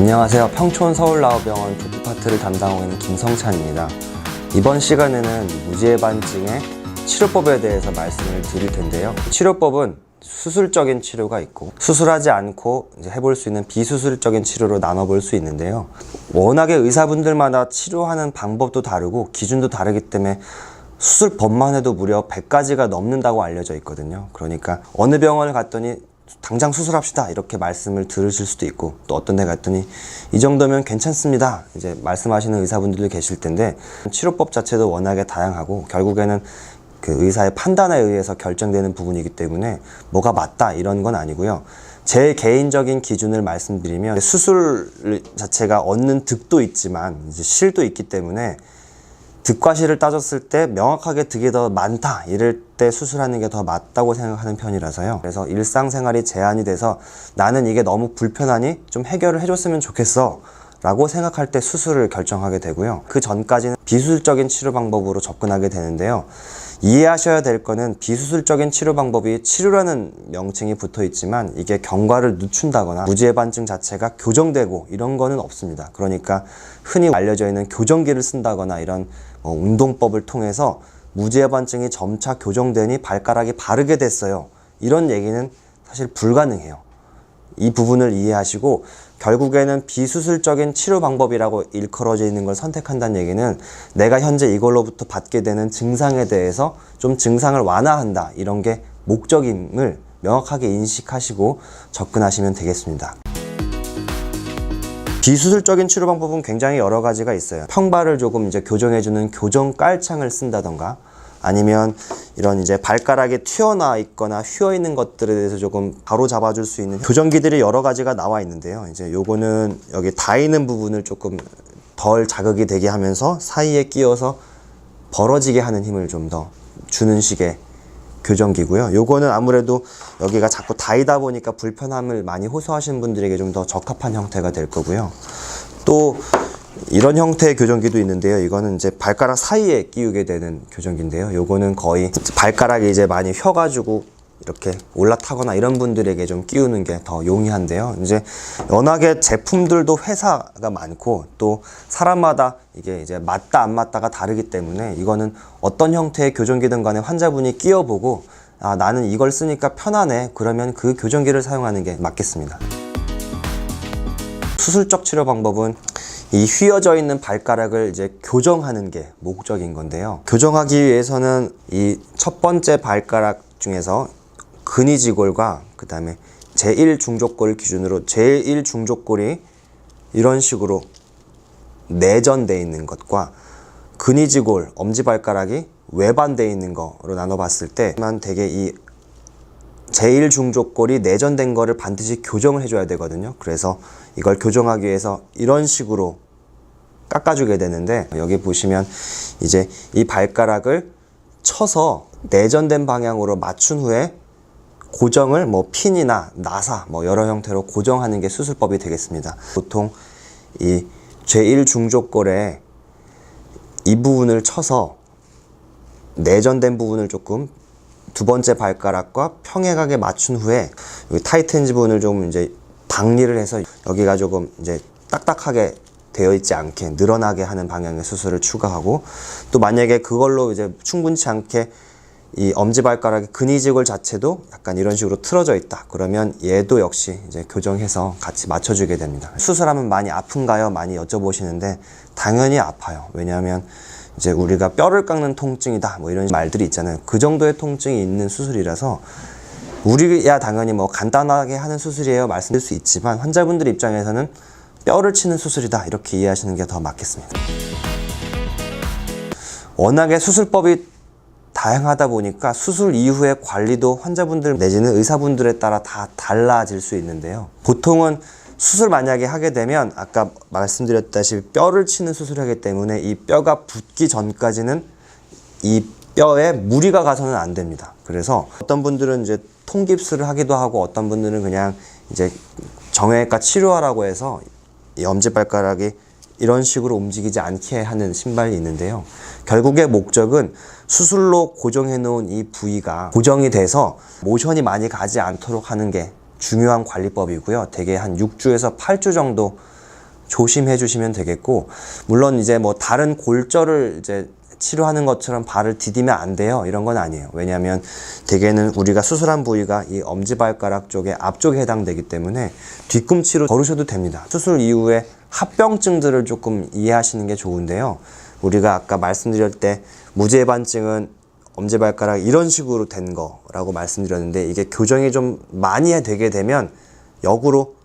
안녕하세요. 평촌 서울나우병원 부피파트를 담당하고 있는 김성찬입니다. 이번 시간에는 무지해반증의 치료법에 대해서 말씀을 드릴 텐데요. 치료법은 수술적인 치료가 있고 수술하지 않고 이제 해볼 수 있는 비수술적인 치료로 나눠볼 수 있는데요. 워낙에 의사분들마다 치료하는 방법도 다르고 기준도 다르기 때문에 수술법만 해도 무려 100가지가 넘는다고 알려져 있거든요. 그러니까 어느 병원을 갔더니 당장 수술합시다 이렇게 말씀을 들으실 수도 있고, 또 어떤 데 갔더니 이 정도면 괜찮습니다 이제 말씀하시는 의사분들도 계실 텐데, 치료법 자체도 워낙에 다양하고 결국에는 그 의사의 판단에 의해서 결정되는 부분이기 때문에 뭐가 맞다 이런 건 아니고요. 제 개인적인 기준을 말씀드리면, 수술 자체가 얻는 득도 있지만 이제 실도 있기 때문에 득과 실을 따졌을 때 명확하게 득이 더 많다 이럴 때 수술하는 게 더 맞다고 생각하는 편이라서요. 그래서 일상생활이 제한이 돼서 나는 이게 너무 불편하니 좀 해결을 해줬으면 좋겠어 라고 생각할 때 수술을 결정하게 되고요. 그 전까지는 비수술적인 치료 방법으로 접근하게 되는데요. 이해하셔야 될 거는 비수술적인 치료 방법이 치료라는 명칭이 붙어 있지만 이게 경과를 늦춘다거나 무지해반증 자체가 교정되고 이런 거는 없습니다. 그러니까 흔히 알려져 있는 교정기를 쓴다거나 이런 운동법을 통해서 무지해반증이 점차 교정되니 발가락이 바르게 됐어요, 이런 얘기는 사실 불가능해요. 이 부분을 이해하시고 결국에는 비수술적인 치료 방법이라고 일컬어져 있는 걸 선택한다는 얘기는 내가 현재 이걸로부터 받게 되는 증상에 대해서 좀 증상을 완화한다 이런 게 목적임을 명확하게 인식하시고 접근하시면 되겠습니다. 비수술적인 치료 방법은 굉장히 여러 가지가 있어요. 평발을 조금 이제 교정해주는 교정 깔창을 쓴다던가, 아니면 이런 이제 발가락에 튀어나와 있거나 휘어 있는 것들에 대해서 조금 바로 잡아줄 수 있는 교정기들이 여러 가지가 나와 있는데요. 이제 요거는 여기 닿이는 부분을 조금 덜 자극이 되게 하면서 사이에 끼워서 벌어지게 하는 힘을 좀 더 주는 식의 교정기고요. 요거는 아무래도 여기가 자꾸 닿이다 보니까 불편함을 많이 호소하시는 분들에게 좀 더 적합한 형태가 될 거고요. 또 이런 형태의 교정기도 있는데요. 이거는 이제 발가락 사이에 끼우게 되는 교정기인데요. 요거는 거의 발가락이 이제 많이 휘어가지고 이렇게 올라타거나 이런 분들에게 좀 끼우는 게 더 용이한데요. 이제 워낙에 제품들도 회사가 많고 또 사람마다 이게 이제 맞다 안 맞다가 다르기 때문에 이거는 어떤 형태의 교정기든 간에 환자분이 끼워보고 아, 나는 이걸 쓰니까 편하네, 그러면 그 교정기를 사용하는 게 맞겠습니다. 수술적 치료 방법은 이 휘어져 있는 발가락을 이제 교정하는 게 목적인 건데요. 교정하기 위해서는 이 첫 번째 발가락 중에서 근위지골과 그 다음에 제1중족골 기준으로 제1중족골이 이런 식으로 내전되어 있는 것과 근위지골, 엄지발가락이 외반되어 있는 거로 나눠봤을 때만 되게 이 제1중족골이 내전된 거를 반드시 교정을 해줘야 되거든요. 그래서 이걸 교정하기 위해서 이런 식으로 깎아주게 되는데, 여기 보시면 이제 이 발가락을 쳐서 내전된 방향으로 맞춘 후에 고정을 뭐 핀이나 나사 뭐 여러 형태로 고정하는 게 수술법이 되겠습니다. 보통 이 제1중족골에 이 부분을 쳐서 내전된 부분을 조금 두 번째 발가락과 평행하게 맞춘 후에 여기 타이트해진 부분을 좀 이제 박리를 해서 여기가 조금 이제 딱딱하게 되어 있지 않게 늘어나게 하는 방향의 수술을 추가하고, 또 만약에 그걸로 이제 충분치 않게 이 엄지발가락의 근위지골 자체도 약간 이런 식으로 틀어져 있다, 그러면 얘도 역시 이제 교정해서 같이 맞춰주게 됩니다. 수술하면 많이 아픈가요? 많이 여쭤보시는데 당연히 아파요. 왜냐하면 이제 우리가 뼈를 깎는 통증이다 뭐 이런 말들이 있잖아요. 그 정도의 통증이 있는 수술이라서 우리야 당연히 뭐 간단하게 하는 수술이에요 말씀드릴 수 있지만, 환자분들 입장에서는 뼈를 치는 수술이다 이렇게 이해하시는 게 더 맞겠습니다. 워낙에 수술법이 다양하다 보니까 수술 이후의 관리도 환자분들 내지는 의사분들에 따라 다 달라질 수 있는데요. 보통은 수술 만약에 하게 되면 아까 말씀드렸다시피 뼈를 치는 수술을 하기 때문에 이 뼈가 붙기 전까지는 이 뼈에 무리가 가서는 안 됩니다. 그래서 어떤 분들은 이제 통깁스를 하기도 하고 어떤 분들은 그냥 이제 정형외과 치료하라고 해서 이 엄지발가락이 이런 식으로 움직이지 않게 하는 신발이 있는데요. 결국의 목적은 수술로 고정해 놓은 이 부위가 고정이 돼서 모션이 많이 가지 않도록 하는 게 중요한 관리법이고요. 대개 한 6주에서 8주 정도 조심해 주시면 되겠고, 물론 이제 뭐 다른 골절을 이제 치료하는 것처럼 발을 디디면 안 돼요. 이런 건 아니에요. 왜냐하면 대개는 우리가 수술한 부위가 이 엄지발가락 쪽의 앞쪽에 해당되기 때문에 뒤꿈치로 걸으셔도 됩니다. 수술 이후에 합병증들을 조금 이해하시는 게 좋은데요. 우리가 아까 말씀드릴 때 무지해반증은 엄지발가락 이런 식으로 된 거라고 말씀드렸는데, 이게 교정이 좀 많이 되게 되면 역으로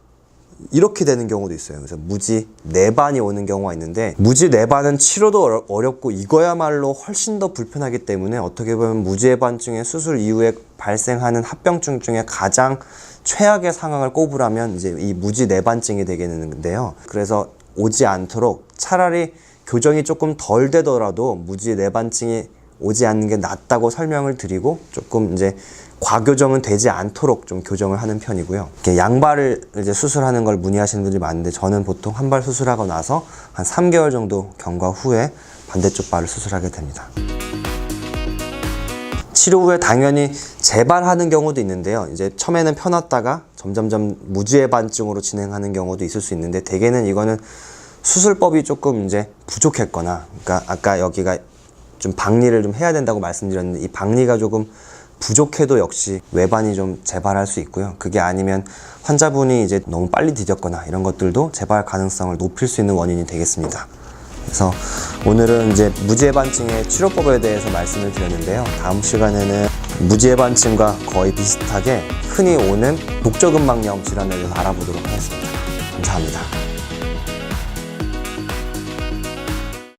이렇게 되는 경우도 있어요. 그래서 무지 내반이 오는 경우가 있는데, 무지 내반은 치료도 어렵고 이거야말로 훨씬 더 불편하기 때문에 어떻게 보면 무지해반증의 수술 이후에 발생하는 합병증 중에 가장 최악의 상황을 꼽으라면 이제 이 무지 내반증이 되겠는데요. 그래서 오지 않도록 차라리 교정이 조금 덜 되더라도 무지 내반증이 오지 않는 게 낫다고 설명을 드리고, 조금 이제 과교정은 되지 않도록 좀 교정을 하는 편이고요. 이렇게 양발을 이제 수술하는 걸 문의하시는 분들이 많은데, 저는 보통 한 발 수술하고 나서 한 3개월 정도 경과 후에 반대쪽 발을 수술하게 됩니다. 치료 후에 당연히 재발하는 경우도 있는데요. 이제 처음에는 펴놨다가 점점점 무지해반증으로 진행하는 경우도 있을 수 있는데, 대개는 이거는 수술법이 조금 이제 부족했거나, 그러니까 아까 여기가 좀 박리를 좀 해야 된다고 말씀드렸는데, 이 박리가 조금 부족해도 역시 외반이 좀 재발할 수 있고요. 그게 아니면 환자분이 이제 너무 빨리 디뎠거나 이런 것들도 재발 가능성을 높일 수 있는 원인이 되겠습니다. 그래서 오늘은 이제 무지해반증의 치료법에 대해서 말씀을 드렸는데요. 다음 시간에는 무지해반증과 거의 비슷하게 흔히 오는 복저근막염 질환에 대해서 알아보도록 하겠습니다. 감사합니다.